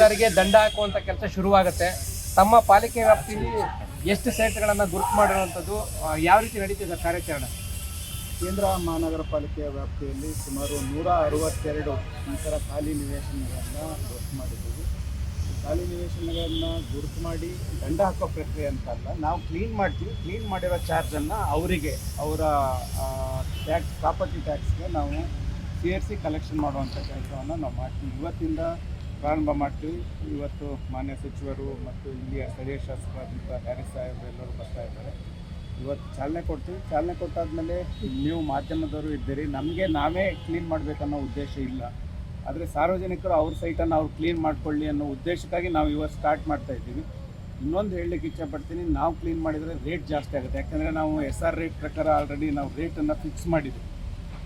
ಸಾರ್ವಜನಿಕರಿಗೆ ದಂಡ ಹಾಕುವಂಥ ಕೆಲಸ ಶುರುವಾಗುತ್ತೆ. ತಮ್ಮ ಪಾಲಿಕೆ ವ್ಯಾಪ್ತಿಯಲ್ಲಿ ಎಷ್ಟು ಸೈಟ್ಗಳನ್ನು ಗುರುತು ಮಾಡಿರುವಂಥದ್ದು, ಯಾವ ರೀತಿ ನಡೀತಿದೆ ಕಾರ್ಯಾಚರಣೆ? ಕೇಂದ್ರ ಮಹಾನಗರ ಪಾಲಿಕೆಯ ವ್ಯಾಪ್ತಿಯಲ್ಲಿ ಸುಮಾರು 162 ನಂತರ ಖಾಲಿ ನಿವೇಶನಗಳನ್ನು ಗುರುತು ಮಾಡಿದ್ದೀವಿ. ಖಾಲಿ ನಿವೇಶನಗಳನ್ನು ಗುರುತು ಮಾಡಿ ದಂಡ ಹಾಕೋ ಪ್ರಕ್ರಿಯೆ ಅಂತಲ್ಲ, ನಾವು ಕ್ಲೀನ್ ಮಾಡ್ತೀವಿ. ಕ್ಲೀನ್ ಮಾಡಿರೋ ಚಾರ್ಜನ್ನು ಅವರಿಗೆ ಅವರ ಟ್ಯಾಕ್ಸ್, ಪ್ರಾಪರ್ಟಿ ಟ್ಯಾಕ್ಸ್ಗೆ ನಾವು ಸೇರಿಸಿ ಕಲೆಕ್ಷನ್ ಮಾಡುವಂಥ ಕೆಲಸವನ್ನು ನಾವು ಮಾಡ್ತೀವಿ. ಇವತ್ತಿಂದ ಪ್ರಾರಂಭ ಮಾಡ್ತೀವಿ. ಇವತ್ತು ಮಾನ್ಯ ಸಚಿವರು ಮತ್ತು ಇಲ್ಲಿಯ ಸ್ಥಳೀಯ ಶಾಸಕರಾದಂಥ ಹ್ಯಾರಿಸ್ ಸಾಹೇಬರು ಎಲ್ಲರೂ ಬರ್ತಾ ಇದ್ದಾರೆ. ಇವತ್ತು ಚಾಲನೆ ಕೊಡ್ತೀವಿ. ಚಾಲನೆ ಕೊಟ್ಟಾದಮೇಲೆ ನೀವು ಮಾಧ್ಯಮದವರು ಇದ್ದೀರಿ, ನಮಗೆ ನಾವೇ ಕ್ಲೀನ್ ಮಾಡಬೇಕನ್ನೋ ಉದ್ದೇಶ ಇಲ್ಲ. ಆದರೆ ಸಾರ್ವಜನಿಕರು ಅವ್ರ ಸೈಟನ್ನು ಅವ್ರು ಕ್ಲೀನ್ ಮಾಡ್ಕೊಳ್ಳಿ ಅನ್ನೋ ಉದ್ದೇಶಕ್ಕಾಗಿ ನಾವು ಇವತ್ತು ಸ್ಟಾರ್ಟ್ ಮಾಡ್ತಾ ಇದ್ದೀವಿ. ಇನ್ನೊಂದು ಹೇಳಲಿಕ್ಕೆ ಇಷ್ಟಪಡ್ತೀನಿ, ನಾವು ಕ್ಲೀನ್ ಮಾಡಿದರೆ ರೇಟ್ ಜಾಸ್ತಿ ಆಗುತ್ತೆ. ಯಾಕಂದರೆ ನಾವು SR ರೇಟ್ ಪ್ರಕಾರ ಆಲ್ರೆಡಿ ನಾವು ರೇಟನ್ನು ಫಿಕ್ಸ್ ಮಾಡಿದ್ವಿ.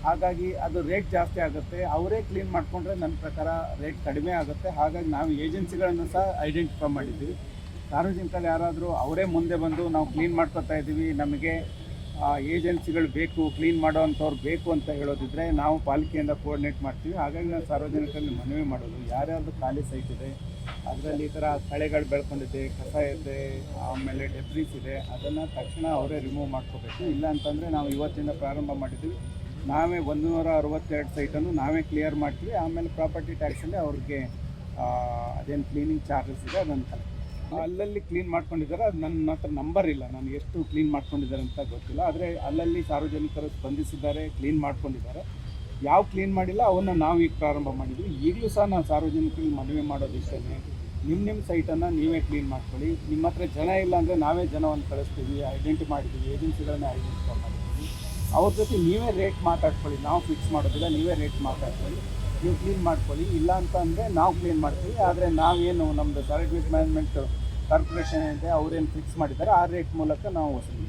ಹಾಗಾಗಿ ಅದು ರೇಟ್ ಜಾಸ್ತಿ ಆಗುತ್ತೆ. ಅವರೇ ಕ್ಲೀನ್ ಮಾಡಿಕೊಂಡ್ರೆ ನನ್ನ ಪ್ರಕಾರ ರೇಟ್ ಕಡಿಮೆ ಆಗುತ್ತೆ. ಹಾಗಾಗಿ ನಾವು ಏಜೆನ್ಸಿಗಳನ್ನು ಸಹ ಐಡೆಂಟಿಫೈ ಮಾಡಿದ್ದೀವಿ. ಸಾರ್ವಜನಿಕರು ಯಾರಾದರೂ ಅವರೇ ಮುಂದೆ ಬಂದು ನಾವು ಕ್ಲೀನ್ ಮಾಡ್ಕೊತಾ ಇದ್ದೀವಿ, ನಮಗೆ ಏಜೆನ್ಸಿಗಳು ಬೇಕು, ಕ್ಲೀನ್ ಮಾಡೋವಂಥವ್ರು ಬೇಕು ಅಂತ ಹೇಳೋದಿದ್ರೆ ನಾವು ಪಾಲಿಕೆಯಿಂದ ಕೋಆರ್ಡಿನೇಟ್ ಮಾಡ್ತೀವಿ. ಹಾಗಾಗಿ ನಾವು ಸಾರ್ವಜನಿಕರಲ್ಲಿ ಮನವಿ ಮಾಡೋದು, ಯಾರ್ಯಾರ್ದು ಖಾಲಿ ಸೈಟ್ ಇದೆ, ಅದರಲ್ಲಿ ಈ ಥರ ಕಳೆಗಳು ಬೆಳ್ಕೊಂಡಿದೆ, ಕಸ ಇದೆ, ಆಮೇಲೆ ಡೆಬ್ರೀಸ್ ಇದೆ, ಅದನ್ನು ತಕ್ಷಣ ಅವರೇ ರಿಮೂವ್ ಮಾಡ್ಕೋಬೇಕು. ಇಲ್ಲ ಅಂತಂದರೆ ನಾವು ಇವತ್ತಿಂದ ಪ್ರಾರಂಭ ಮಾಡಿದ್ದೀವಿ. ನಾವೇ 162 ಸೈಟನ್ನು ನಾವೇ ಕ್ಲಿಯರ್ ಮಾಡ್ತೀವಿ. ಆಮೇಲೆ ಪ್ರಾಪರ್ಟಿ ಟ್ಯಾಕ್ಸಲ್ಲಿ ಅವ್ರಿಗೆ ಅದೇನು ಕ್ಲೀನಿಂಗ್ ಚಾರ್ಜಸ್ ಇದೆ ಅದನ್ನು ಕಲೆಕ್ಟ್. ಅಲ್ಲಲ್ಲಿ ಕ್ಲೀನ್ ಮಾಡ್ಕೊಂಡಿದ್ದಾರೆ. ಅದು ನನ್ನ ಹತ್ರ ನಂಬರ್ ಇಲ್ಲ, ನಾನು ಎಷ್ಟು ಕ್ಲೀನ್ ಮಾಡ್ಕೊಂಡಿದ್ದಾರೆ ಅಂತ ಗೊತ್ತಿಲ್ಲ. ಆದರೆ ಅಲ್ಲಲ್ಲಿ ಸಾರ್ವಜನಿಕರು ಸ್ಪಂದಿಸಿದ್ದಾರೆ, ಕ್ಲೀನ್ ಮಾಡ್ಕೊಂಡಿದ್ದಾರೆ. ಯಾವ ಕ್ಲೀನ್ ಮಾಡಿಲ್ಲ ಅವನ್ನ ನಾವು ಈಗ ಪ್ರಾರಂಭ ಮಾಡಿದ್ವಿ. ಈಗಲೂ ಸಹ ನಾವು ಸಾರ್ವಜನಿಕರಿಗೆ ಮನವಿ ಮಾಡೋದು ಇಷ್ಟೇ, ನಿಮ್ಮ ಸೈಟನ್ನು ನೀವೇ ಕ್ಲೀನ್ ಮಾಡ್ಕೊಳ್ಳಿ. ನಿಮ್ಮ ಹತ್ರ ಜನ ಇಲ್ಲ ಅಂದರೆ ನಾವೇ ಜನವನ್ನು ಕಳಿಸ್ತೀವಿ, ಐಡೆಂಟಿಫೈ ಮಾಡಿದ್ದೀವಿ, ಏಜೆನ್ಸಿಗಳನ್ನ ಐಡೆಂಟಿಫೈ ಮಾಡಿದ್ದೀವಿ. ಅವ್ರ ಜೊತೆ ನೀವೇ ರೇಟ್ ಮಾತಾಡ್ಕೊಳ್ಳಿ, ನಾವು ಫಿಕ್ಸ್ ಮಾಡೋದಿಲ್ಲ, ನೀವೇ ರೇಟ್ ಮಾತಾಡ್ಕೊಳ್ಳಿ, ನೀವು ಕ್ಲೀನ್ ಮಾಡ್ಕೊಳ್ಳಿ. ಇಲ್ಲ ಅಂತ ಅಂದರೆ ನಾವು ಕ್ಲೀನ್ ಮಾಡ್ತೀವಿ. ಆದರೆ ನಾವೇನು ನಮ್ಮದು ಸಾಲಿಡ್ ವೇಸ್ಟ್ ಮ್ಯಾನೇಜ್ಮೆಂಟ್ ಕಾರ್ಪೊರೇಷನ್ ಇದೆ, ಅವರೇನು ಫಿಕ್ಸ್ ಮಾಡಿದ್ದಾರೆ ಆ ರೇಟ್ ಮೂಲಕ ನಾವು ವಸೂಲಿ